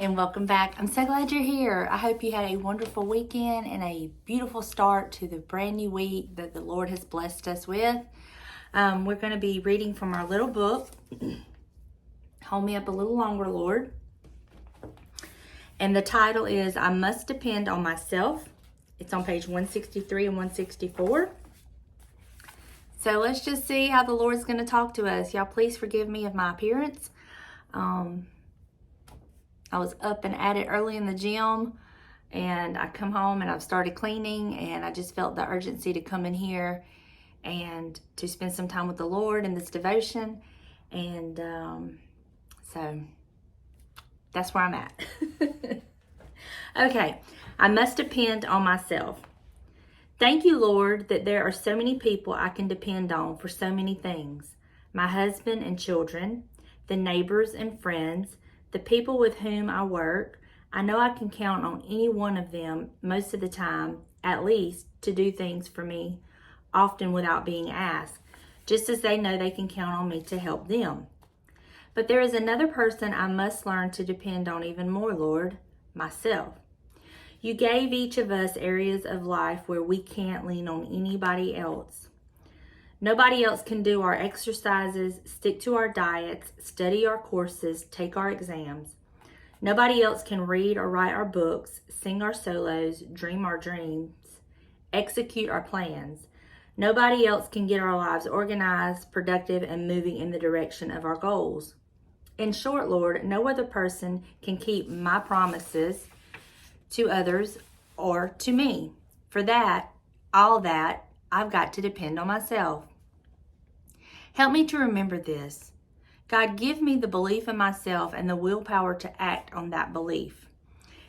and welcome back. I'm so glad you're here. I hope you had a wonderful weekend and a beautiful start to the brand new week that the Lord has blessed us with. We're going to be reading from our little book, Hold Me Up a Little Longer, Lord. And the title is, I Must Depend on Myself. It's on page 163 and 164. So let's just see how the Lord's going to talk to us. Y'all, please forgive me of my appearance. I was up and at it early in the gym, and I come home and I've started cleaning, and I just felt the urgency to come in here and to spend some time with the Lord in this devotion. And so that's where I'm at. Okay, I must depend on myself. Thank you, Lord, that there are so many people I can depend on for so many things. My husband and children, the neighbors and friends, the people with whom I work. I know I can count on any one of them most of the time, at least, to do things for me, often without being asked, just as they know they can count on me to help them. But there is another person I must learn to depend on even more, Lord, myself. You gave each of us areas of life where we can't lean on anybody else. Nobody else can do our exercises, stick to our diets, study our courses, take our exams. Nobody else can read or write our books, sing our solos, dream our dreams, execute our plans. Nobody else can get our lives organized, productive, and moving in the direction of our goals. In short, Lord, no other person can keep my promises to others or to me. For that, all that, I've got to depend on myself. Help me to remember this. God, give me the belief in myself and the willpower to act on that belief.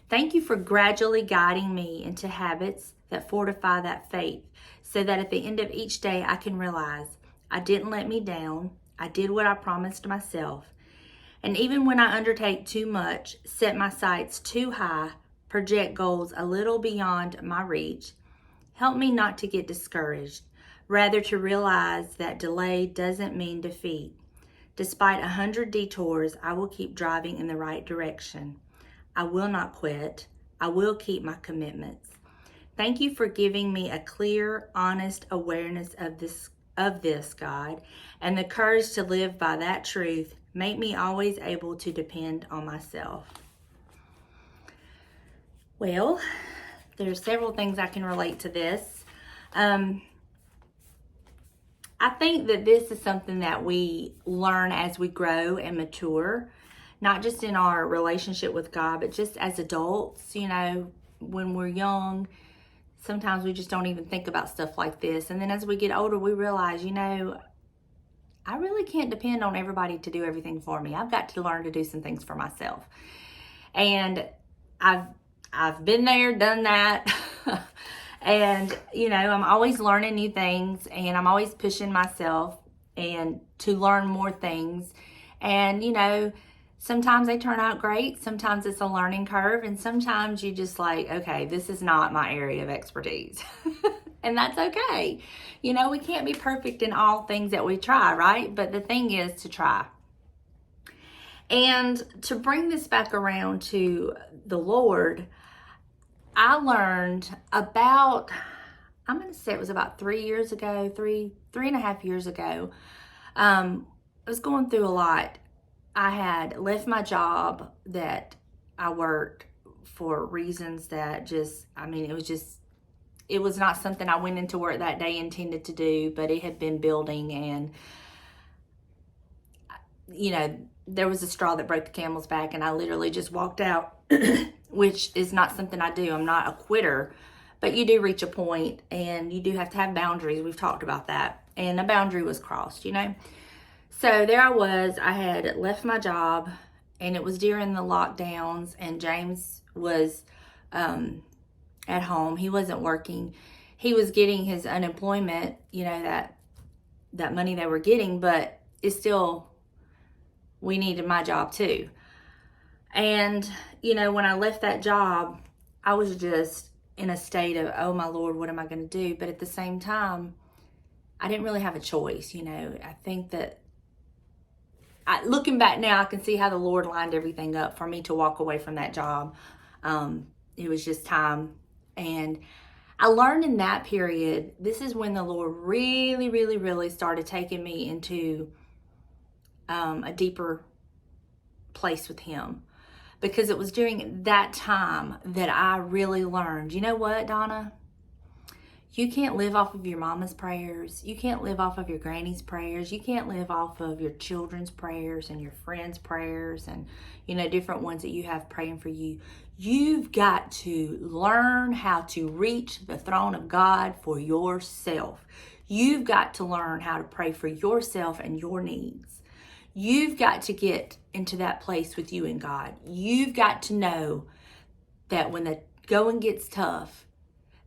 Thank you for gradually guiding me into habits that fortify that faith, so that at the end of each day I can realize I didn't let me down. I did what I promised myself. And even when I undertake too much, set my sights too high, project goals a little beyond my reach, help me not to get discouraged, rather to realize that delay doesn't mean defeat. Despite 100 detours, I will keep driving in the right direction. I will not quit. I will keep my commitments. Thank you for giving me a clear, honest awareness of this, God, and the courage to live by that truth. Make me always able to depend on myself. Well, there's several things I can relate to this. I think that this is something that we learn as we grow and mature, not just in our relationship with God, but just as adults. You know, when we're young, sometimes we just don't even think about stuff like this. And then as we get older, we realize, you know, I really can't depend on everybody to do everything for me. I've got to learn to do some things for myself. And I've been there, done that. And, you know, I'm always learning new things, and I'm always pushing myself and to learn more things. And, you know, sometimes they turn out great. Sometimes it's a learning curve. And sometimes you just like, okay, this is not my area of expertise. And that's okay. You know, we can't be perfect in all things that we try, right? But the thing is to try. And to bring this back around to the Lord, I learned about, I'm going to say it was about 3 years ago, three and a half years ago. I was going through a lot. I had left my job that I worked for reasons that just, I mean, it was not something I went into work that day intended to do, but it had been building, and, you know, there was a straw that broke the camel's back, and I literally just walked out. Which is not something I do. I'm not a quitter, but you do reach a point, and you do have to have boundaries. We've talked about that, and a boundary was crossed, you know. So there I was. I had left my job, and it was during the lockdowns, and James was at home. He wasn't working. He was getting his unemployment, you know, that money they were getting, but it's still, we needed my job too. And, you know, when I left that job, I was just in a state of, oh my Lord, what am I going to do? But at the same time, I didn't really have a choice. You know, I think that looking back now, I can see how the Lord lined everything up for me to walk away from that job. It was just time. And I learned in that period, this is when the Lord really, really, really started taking me into a deeper place with Him. Because it was during that time that I really learned, you know what, Donna? You can't live off of your mama's prayers. You can't live off of your granny's prayers. You can't live off of your children's prayers and your friends' prayers and, different ones that you have praying for you. You've got to learn how to reach the throne of God for yourself. You've got to learn how to pray for yourself and your needs. You've got to get into that place with you and God. You've got to know that when the going gets tough,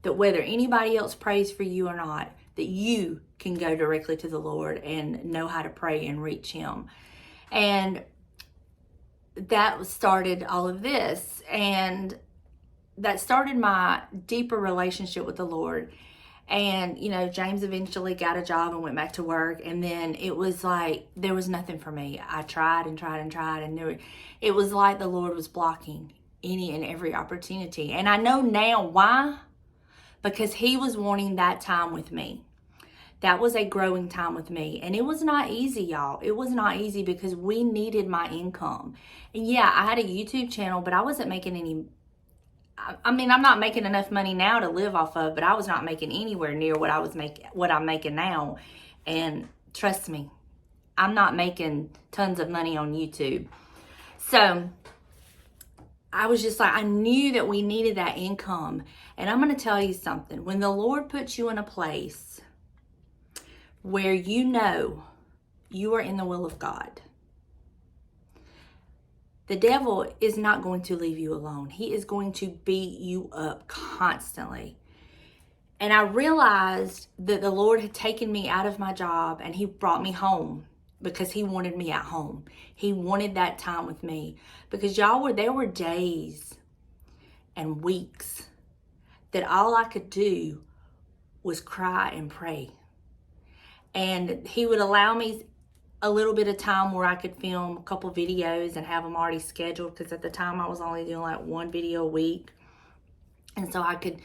that whether anybody else prays for you or not, that you can go directly to the Lord and know how to pray and reach Him. And that started all of this. And that started my deeper relationship with the Lord. And, James eventually got a job and went back to work. And then it was like, there was nothing for me. I tried and tried and tried. And it was like the Lord was blocking any and every opportunity. And I know now why. Because He was wanting that time with me. That was a growing time with me. And it was not easy, y'all. It was not easy because we needed my income. And yeah, I had a YouTube channel, but I wasn't making any. I'm not making enough money now to live off of, but I was not making anywhere near what I'm making now. And trust me, I'm not making tons of money on YouTube. So I was just like, I knew that we needed that income. And I'm going to tell you something. When the Lord puts you in a place where you know you are in the will of God, the devil is not going to leave you alone. He is going to beat you up constantly. And I realized that the Lord had taken me out of my job and He brought me home because He wanted me at home. He wanted that time with me. Because there were days and weeks that all I could do was cry and pray. And He would allow me a little bit of time where I could film a couple videos and have them already scheduled, because at the time I was only doing like one video a week. And so I could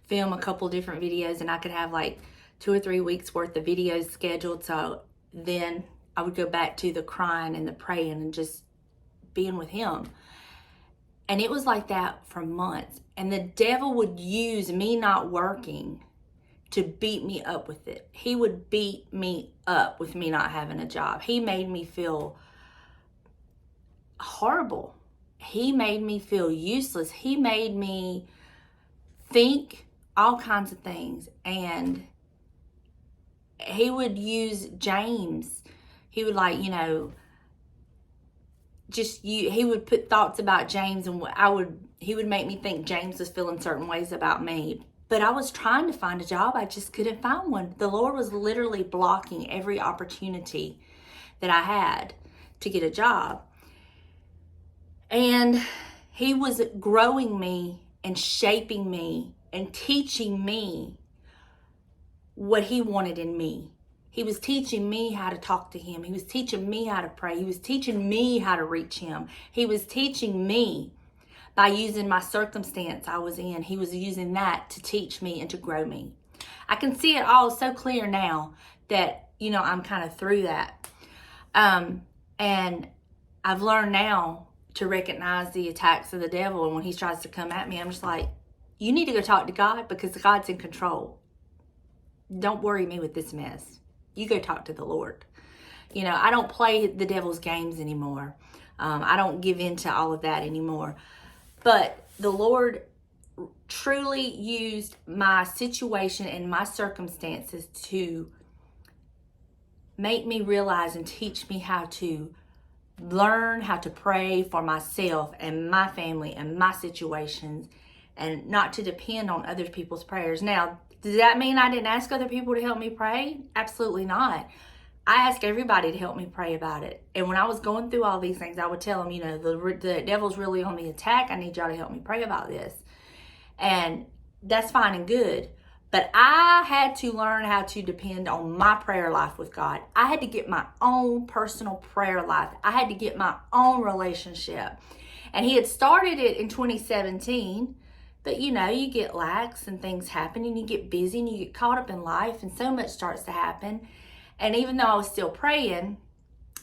film a couple different videos and I could have like 2 or 3 weeks worth of videos scheduled. So then I would go back to the crying and the praying and just being with Him. And it was like that for months. And the devil would use me not working to beat me up with it. He would beat me up with me not having a job. He made me feel horrible. He made me feel useless. He made me think all kinds of things. And he would use James. He would he would put thoughts about James, and he would make me think James was feeling certain ways about me. But I was trying to find a job. I just couldn't find one. The Lord was literally blocking every opportunity that I had to get a job. And He was growing me and shaping me and teaching me what He wanted in me. He was teaching me how to talk to Him. He was teaching me how to pray. He was teaching me how to reach Him. He was teaching me by using my circumstance I was in. He was using that to teach me and to grow me. I can see it all so clear now that, I'm kind of through that. And I've learned now to recognize the attacks of the devil. And when he tries to come at me, I'm just like, you need to go talk to God, because God's in control. Don't worry me with this mess. You go talk to the Lord. I don't play the devil's games anymore. I don't give in to all of that anymore. But the Lord truly used my situation and my circumstances to make me realize and teach me how to learn how to pray for myself and my family and my situations, and not to depend on other people's prayers. Now, does that mean I didn't ask other people to help me pray? Absolutely not. I asked everybody to help me pray about it. And when I was going through all these things, I would tell them, the devil's really on the attack. I need y'all to help me pray about this. And that's fine and good. But I had to learn how to depend on my prayer life with God. I had to get my own personal prayer life. I had to get my own relationship. And he had started it in 2017. But you know, you get lax and things happen and you get busy and you get caught up in life and so much starts to happen. And even though I was still praying,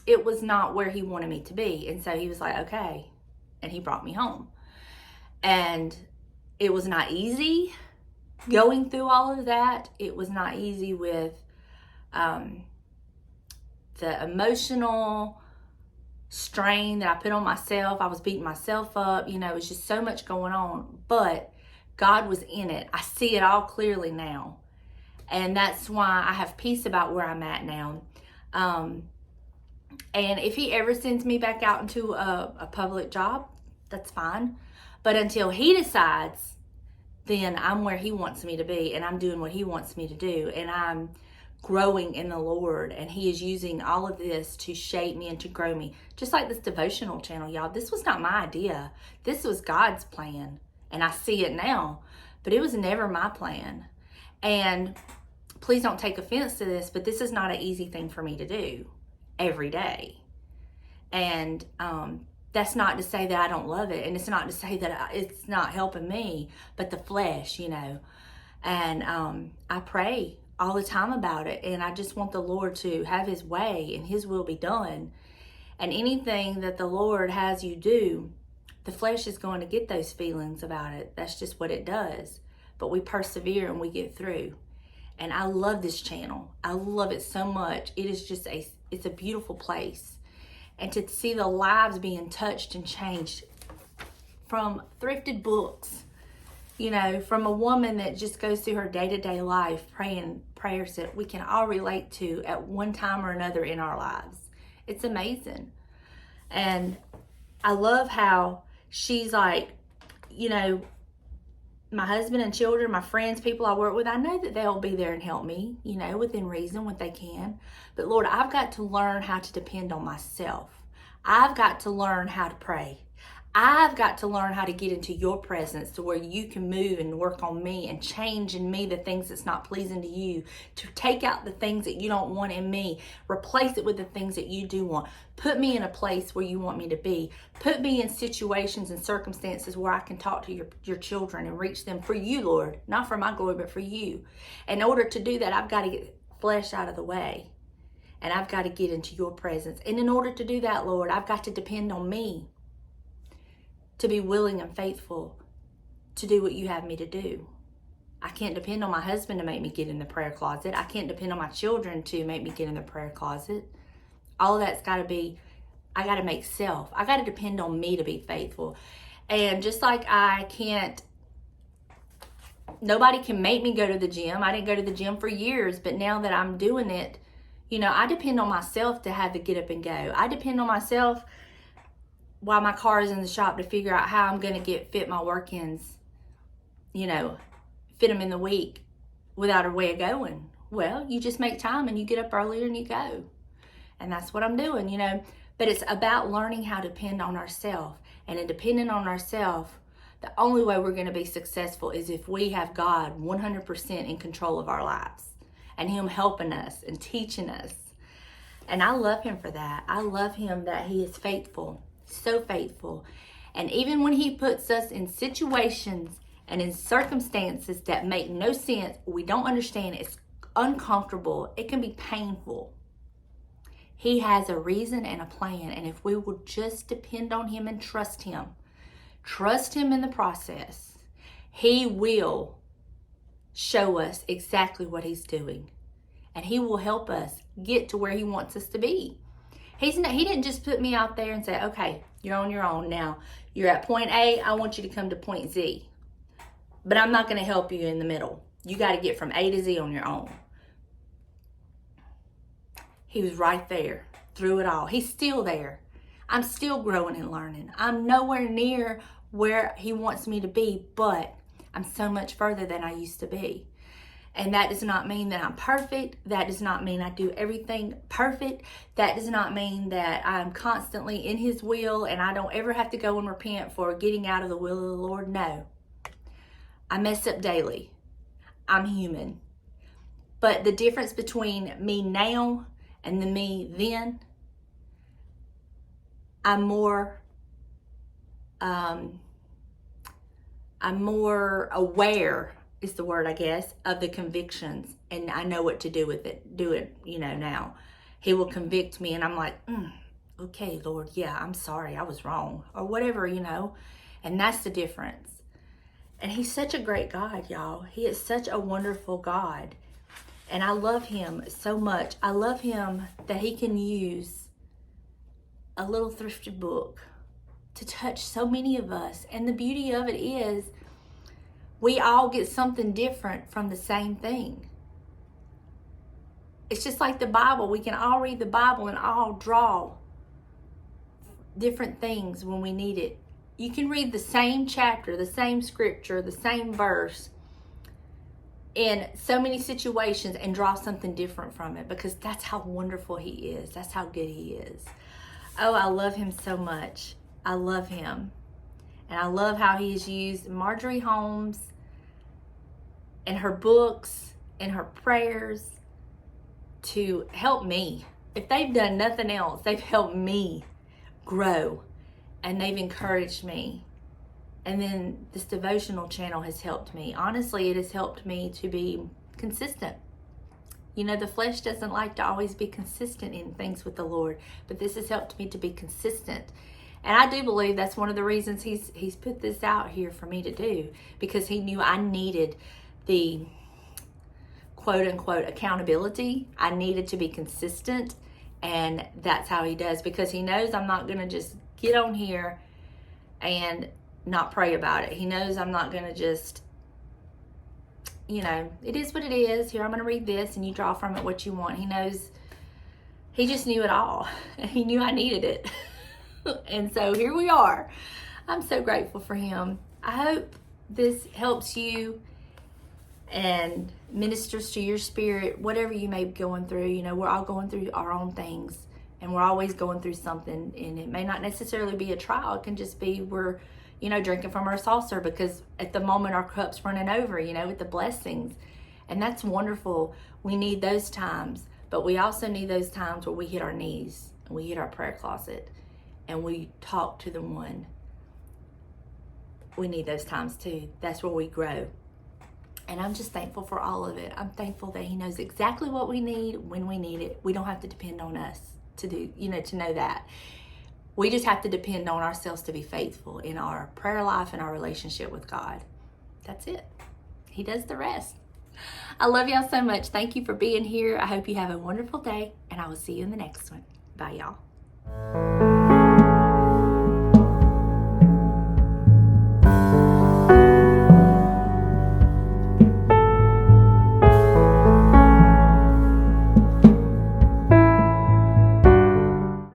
it was not where he wanted me to be. And so he was like, okay. And he brought me home. And it was not easy going through all of that. It was not easy with the emotional strain that I put on myself. I was beating myself up. You know, it was just so much going on. But God was in it. I see it all clearly now. And that's why I have peace about where I'm at now. And if he ever sends me back out into a public job, that's fine. But until he decides, then I'm where he wants me to be. And I'm doing what he wants me to do. And I'm growing in the Lord. And he is using all of this to shape me and to grow me. Just like this devotional channel, y'all. This was not my idea. This was God's plan. And I see it now, but it was never my plan. And please don't take offense to this, but this is not an easy thing for me to do every day. And that's not to say that I don't love it. And it's not to say that it's not helping me, but the flesh, you know. And I pray all the time about it. And I just want the Lord to have his way and his will be done. And anything that the Lord has you do, the flesh is going to get those feelings about it. That's just what it does. But we persevere and we get through. And I love this channel. I love it so much. It is just it's a beautiful place. And to see the lives being touched and changed from thrifted books, you know, from a woman that just goes through her day-to-day life praying prayers that we can all relate to at one time or another in our lives. It's amazing. And I love how she's like, you know, my husband and children, my friends, people I work with, I know that they'll be there and help me, you know, within reason, when they can. But Lord, I've got to learn how to depend on myself. I've got to learn how to pray. I've got to learn how to get into your presence to where you can move and work on me and change in me the things that's not pleasing to you, to take out the things that you don't want in me, replace it with the things that you do want. Put me in a place where you want me to be. Put me in situations and circumstances where I can talk to your children and reach them for you, Lord, not for my glory, but for you. In order to do that, I've got to get flesh out of the way, and I've got to get into your presence. And in order to do that, Lord, I've got to depend on me, to be willing and faithful to do what you have me to do. I can't depend on my husband to make me get in the prayer closet. I can't depend on my children to make me get in the prayer closet. All of that's got to be, I got to make self. I got to depend on me to be faithful. And just like nobody can make me go to the gym. I didn't go to the gym for years, but now that I'm doing it, you know, I depend on myself to have to get up and go. I depend on myself while my car is in the shop to figure out how I'm going to fit my work-ins, you know, fit them in the week without a way of going. Well, you just make time and you get up earlier and you go. And that's what I'm doing, you know. But it's about learning how to depend on ourselves. And in depending on ourselves, the only way we're going to be successful is if we have God 100% in control of our lives. And him helping us and teaching us. And I love him for that. I love him that he is faithful. So faithful. And even when he puts us in situations and in circumstances that make no sense, we don't understand, it's uncomfortable, it can be painful, he has a reason and a plan. And if we will just depend on him and trust him in the process, he will show us exactly what he's doing, and he will help us get to where he wants us to be. He didn't just put me out there and say, okay, you're on your own now. You're at point A, I want you to come to point Z. But I'm not going to help you in the middle. You got to get from A to Z on your own. He was right there through it all. He's still there. I'm still growing and learning. I'm nowhere near where he wants me to be, but I'm so much further than I used to be. And that does not mean that I'm perfect. That does not mean I do everything perfect. That does not mean that I'm constantly in his will and I don't ever have to go and repent for getting out of the will of the Lord. No. I mess up daily. I'm human. But the difference between me now and the me then, I'm more aware is the word, I guess, of the convictions, and I know what to do with it. Do it, now. He will convict me, and I'm like, okay, Lord, yeah, I'm sorry, I was wrong, or whatever, and that's the difference. And he's such a great God, y'all. He is such a wonderful God, and I love him so much. I love him that he can use a little thrifted book to touch so many of us. And the beauty of it is we all get something different from the same thing. It's just like the Bible. We can all read the Bible and all draw different things when we need it. You can read the same chapter, the same scripture, the same verse in so many situations and draw something different from it, because that's how wonderful he is. That's how good he is. Oh, I love him so much. I love him. And I love how he's used Marjorie Holmes and her books and her prayers to help me. If they've done nothing else, they've helped me grow, and they've encouraged me. And then this devotional channel has helped me. Honestly, it has helped me to be consistent. The flesh doesn't like to always be consistent in things with the Lord, but this has helped me to be consistent. And I do believe that's one of the reasons he's put this out here for me to do, because he knew I needed the quote unquote accountability. I needed to be consistent, and that's how he does, because he knows I'm not going to just get on here and not pray about it. He knows I'm not going to just, it is what it is. Here, I'm going to read this and you draw from it what you want. He knows, he just knew it all, and he knew I needed it. And so here we are. I'm so grateful for him. I hope this helps you and ministers to your spirit, whatever you may be going through. We're all going through our own things, and we're always going through something, and it may not necessarily be a trial. It can just be we're, drinking from our saucer, because at the moment our cup's running over, with the blessings. And that's wonderful. We need those times, but we also need those times where we hit our knees and we hit our prayer closet and we talk to the one. We need those times too. That's where we grow. And I'm just thankful for all of it. I'm thankful that he knows exactly what we need when we need it. We don't have to depend on us to do, to know that. We just have to depend on ourselves to be faithful in our prayer life and our relationship with God. That's it. He does the rest. I love y'all so much. Thank you for being here. I hope you have a wonderful day, and I will see you in the next one. Bye, y'all.